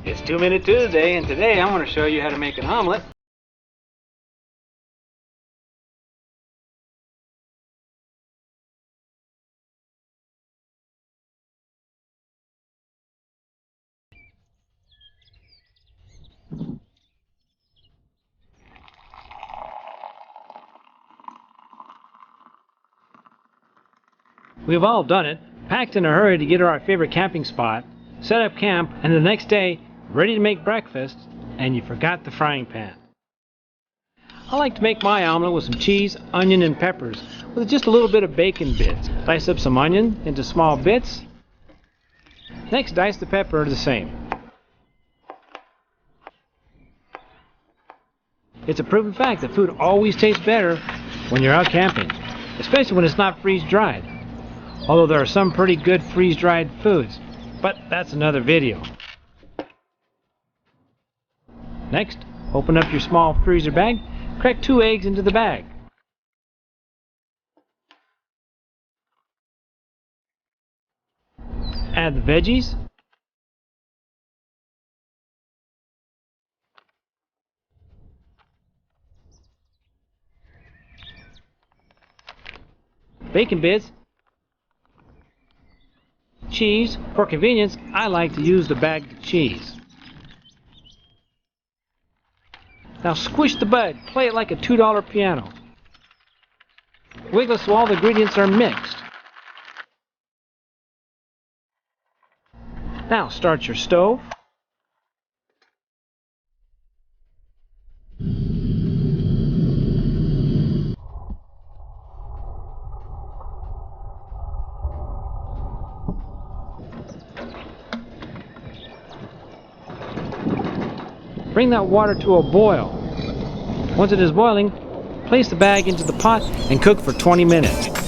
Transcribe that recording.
It's 2-Minute Tuesday, and today I want to show you how to make an omelet. We've all done it, packed in a hurry to get to our favorite camping spot, set up camp, and the next day, ready to make breakfast, and you forgot the frying pan. I like to make my omelet with some cheese, onion, and peppers, with just a little bit of bacon bits. Dice up some onion into small bits. Next, dice the pepper the same. It's a proven fact that food always tastes better when you're out camping, especially when it's not freeze-dried. Although there are some pretty good freeze-dried foods, but that's another video. Next, open up your small freezer bag, crack 2 eggs into the bag. Add the veggies. Bacon bits. Cheese. For convenience, I like to use the bagged cheese. Now squish the bud. Play it like a $2 piano. Wiggle so all the ingredients are mixed. Now start your stove. Bring that water to a boil. Once it is boiling, place the bag into the pot and cook for 20 minutes.